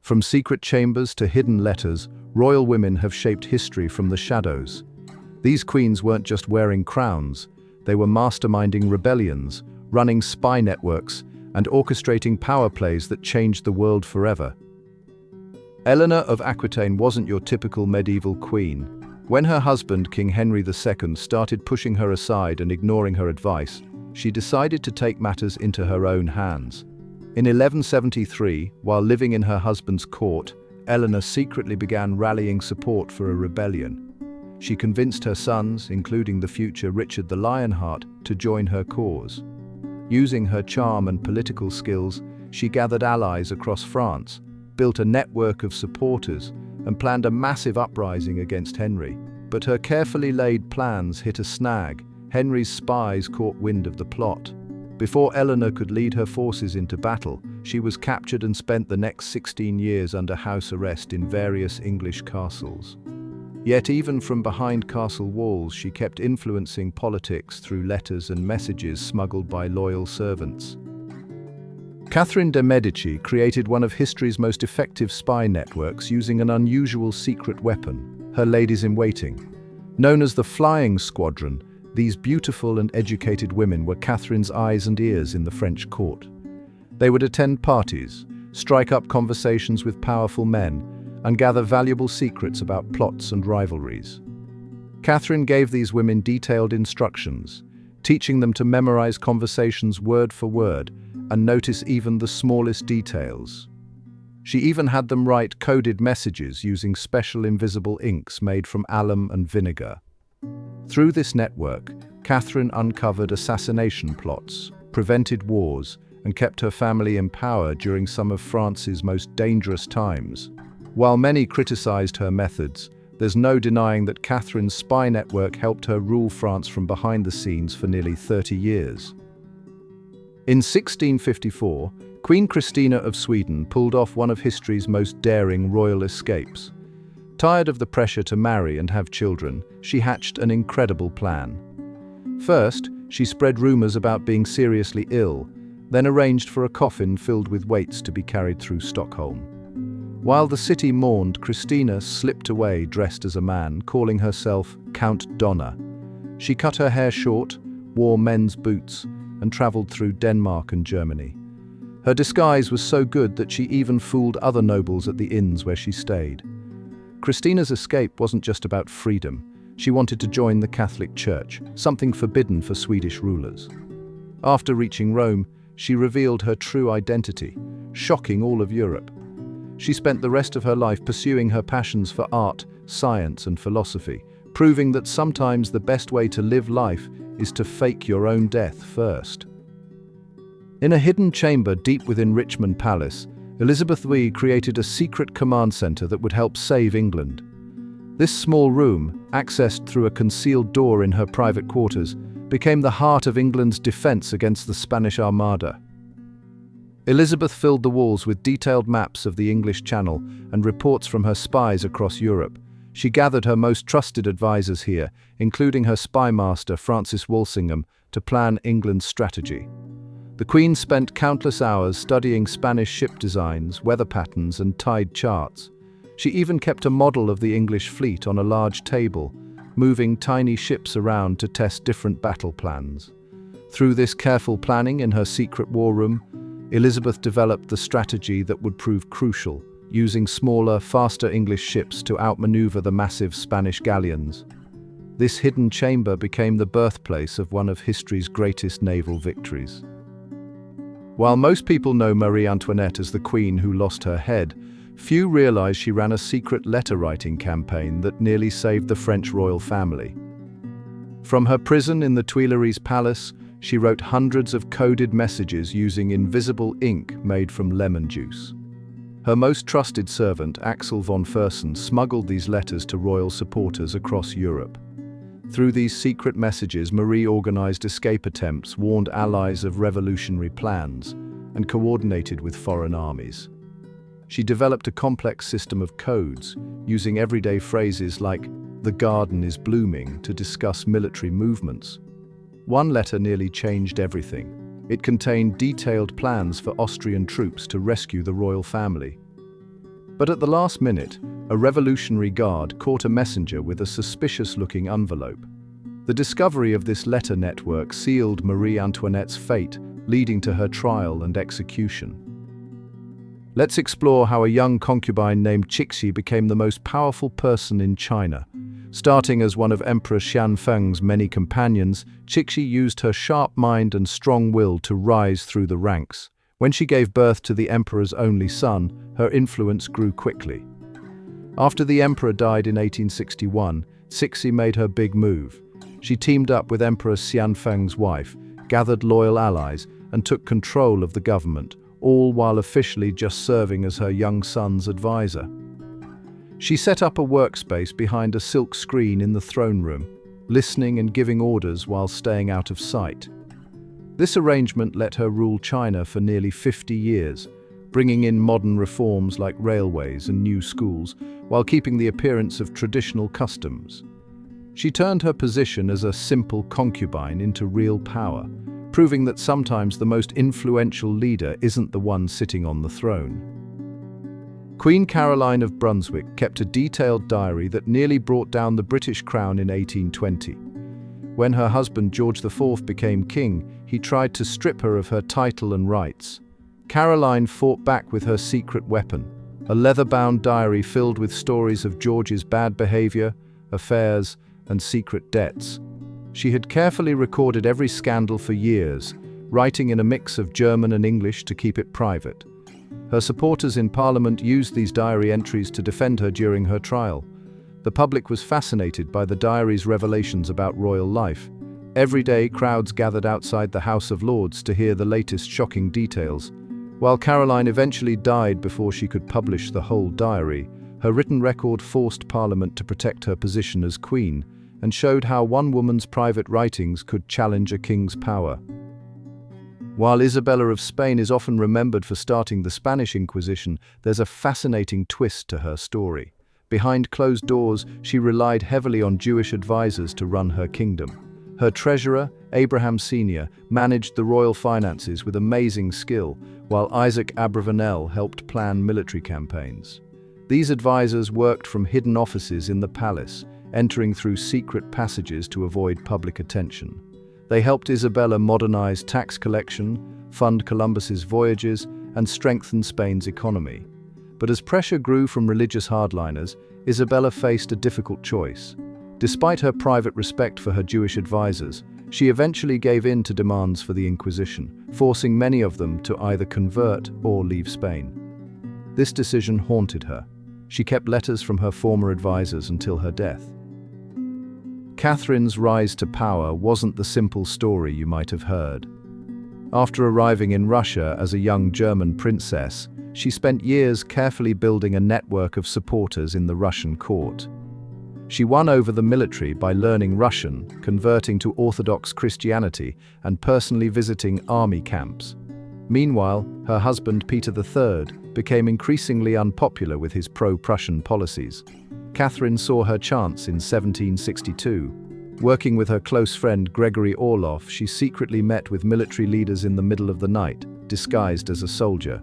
From secret chambers to hidden letters, royal women have shaped history from the shadows. These queens weren't just wearing crowns, they were masterminding rebellions, running spy networks, and orchestrating power plays that changed the world forever. Eleanor of Aquitaine wasn't your typical medieval queen. When her husband, King Henry II, started pushing her aside and ignoring her advice, she decided to take matters into her own hands. In 1173, while living in her husband's court, Eleanor secretly began rallying support for a rebellion. She convinced her sons, including the future Richard the Lionheart, to join her cause. Using her charm and political skills, she gathered allies across France, built a network of supporters, and planned a massive uprising against Henry. But her carefully laid plans hit a snag. Henry's spies caught wind of the plot. Before Eleanor could lead her forces into battle, she was captured and spent the next 16 years under house arrest in various English castles. Yet even from behind castle walls, she kept influencing politics through letters and messages smuggled by loyal servants. Catherine de' Medici created one of history's most effective spy networks using an unusual secret weapon, her ladies-in-waiting. Known as the Flying Squadron, these beautiful and educated women were Catherine's eyes and ears in the French court. They would attend parties, strike up conversations with powerful men, and gather valuable secrets about plots and rivalries. Catherine gave these women detailed instructions, teaching them to memorize conversations word for word and notice even the smallest details. She even had them write coded messages using special invisible inks made from alum and vinegar. Through this network, Catherine uncovered assassination plots, prevented wars, and kept her family in power during some of France's most dangerous times. While many criticized her methods, there's no denying that Catherine's spy network helped her rule France from behind the scenes for nearly 30 years. In 1654, Queen Christina of Sweden pulled off one of history's most daring royal escapes. Tired of the pressure to marry and have children, she hatched an incredible plan. First, she spread rumors about being seriously ill, then arranged for a coffin filled with weights to be carried through Stockholm. While the city mourned, Christina slipped away dressed as a man, calling herself Count Donna. She cut her hair short, wore men's boots, and traveled through Denmark and Germany. Her disguise was so good that she even fooled other nobles at the inns where she stayed. Christina's escape wasn't just about freedom. She wanted to join the Catholic Church, something forbidden for Swedish rulers. After reaching Rome, she revealed her true identity, shocking all of Europe. She spent the rest of her life pursuing her passions for art, science, and philosophy, proving that sometimes the best way to live life is to fake your own death first. In a hidden chamber deep within Richmond Palace, Elizabeth II created a secret command center that would help save England. This small room, accessed through a concealed door in her private quarters, became the heart of England's defense against the Spanish Armada. Elizabeth filled the walls with detailed maps of the English Channel and reports from her spies across Europe. She gathered her most trusted advisors here, including her spy master Francis Walsingham, to plan England's strategy. The Queen spent countless hours studying Spanish ship designs, weather patterns, and tide charts. She even kept a model of the English fleet on a large table, moving tiny ships around to test different battle plans. Through this careful planning in her secret war room, Elizabeth developed the strategy that would prove crucial, using smaller, faster English ships to outmaneuver the massive Spanish galleons. This hidden chamber became the birthplace of one of history's greatest naval victories. While most people know Marie Antoinette as the queen who lost her head, few realize she ran a secret letter-writing campaign that nearly saved the French royal family. From her prison in the Tuileries Palace, she wrote hundreds of coded messages using invisible ink made from lemon juice. Her most trusted servant, Axel von Fersen, smuggled these letters to royal supporters across Europe. Through these secret messages, Marie organized escape attempts, warned allies of revolutionary plans, and coordinated with foreign armies. She developed a complex system of codes, using everyday phrases like "the garden is blooming" to discuss military movements. One letter nearly changed everything. It contained detailed plans for Austrian troops to rescue the royal family. But at the last minute, a revolutionary guard caught a messenger with a suspicious-looking envelope. The discovery of this letter network sealed Marie Antoinette's fate, leading to her trial and execution. Let's explore how a young concubine named Cixi became the most powerful person in China. Starting as one of Emperor Xianfeng's many companions, Cixi used her sharp mind and strong will to rise through the ranks. When she gave birth to the emperor's only son, her influence grew quickly. After the emperor died in 1861, Cixi made her big move. She teamed up with Emperor Xianfeng's wife, gathered loyal allies, and took control of the government, all while officially just serving as her young son's advisor. She set up a workspace behind a silk screen in the throne room, listening and giving orders while staying out of sight. This arrangement let her rule China for nearly 50 years, bringing in modern reforms like railways and new schools, while keeping the appearance of traditional customs. She turned her position as a simple concubine into real power, proving that sometimes the most influential leader isn't the one sitting on the throne. Queen Caroline of Brunswick kept a detailed diary that nearly brought down the British crown in 1820. When her husband George IV became king, he tried to strip her of her title and rights. Caroline fought back with her secret weapon, a leather-bound diary filled with stories of George's bad behavior, affairs, and secret debts. She had carefully recorded every scandal for years, writing in a mix of German and English to keep it private. Her supporters in Parliament used these diary entries to defend her during her trial. The public was fascinated by the diary's revelations about royal life. Every day, crowds gathered outside the House of Lords to hear the latest shocking details. While Caroline eventually died before she could publish the whole diary, her written record forced Parliament to protect her position as queen, and showed how one woman's private writings could challenge a king's power. While Isabella of Spain is often remembered for starting the Spanish Inquisition, there's a fascinating twist to her story. Behind closed doors, she relied heavily on Jewish advisors to run her kingdom. Her treasurer, Abraham Sr., managed the royal finances with amazing skill, while Isaac Abravanel helped plan military campaigns. These advisors worked from hidden offices in the palace, entering through secret passages to avoid public attention. They helped Isabella modernize tax collection, fund Columbus's voyages, and strengthen Spain's economy. But as pressure grew from religious hardliners, Isabella faced a difficult choice. Despite her private respect for her Jewish advisors, she eventually gave in to demands for the Inquisition, forcing many of them to either convert or leave Spain. This decision haunted her. She kept letters from her former advisors until her death. Catherine's rise to power wasn't the simple story you might have heard. After arriving in Russia as a young German princess, she spent years carefully building a network of supporters in the Russian court. She won over the military by learning Russian, converting to Orthodox Christianity, and personally visiting army camps. Meanwhile, her husband Peter III became increasingly unpopular with his pro-Prussian policies. Catherine saw her chance in 1762. Working with her close friend Gregory Orloff, she secretly met with military leaders in the middle of the night, disguised as a soldier.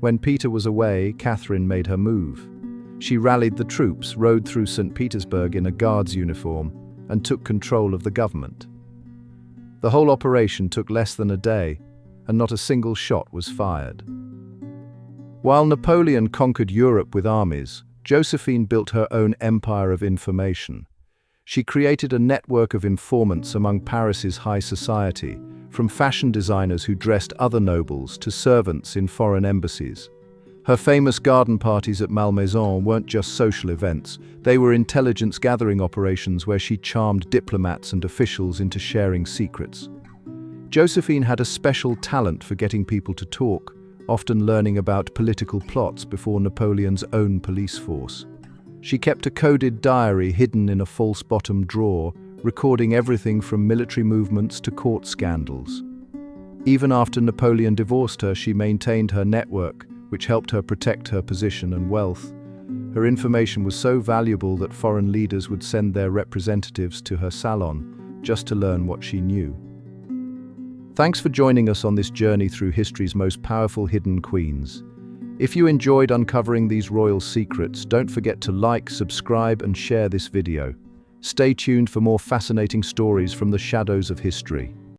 When Peter was away, Catherine made her move. She rallied the troops, rode through St. Petersburg in a guard's uniform, and took control of the government. The whole operation took less than a day, and not a single shot was fired. While Napoleon conquered Europe with armies, Josephine built her own empire of information. She created a network of informants among Paris's high society, from fashion designers who dressed other nobles to servants in foreign embassies. Her famous garden parties at Malmaison weren't just social events, they were intelligence gathering operations where she charmed diplomats and officials into sharing secrets. Josephine had a special talent for getting people to talk, often learning about political plots before Napoleon's own police force. She kept a coded diary hidden in a false bottom drawer, recording everything from military movements to court scandals. Even after Napoleon divorced her, she maintained her network, which helped her protect her position and wealth. Her information was so valuable that foreign leaders would send their representatives to her salon just to learn what she knew. Thanks for joining us on this journey through history's most powerful hidden queens. If you enjoyed uncovering these royal secrets, don't forget to like, subscribe, and share this video. Stay tuned for more fascinating stories from the shadows of history.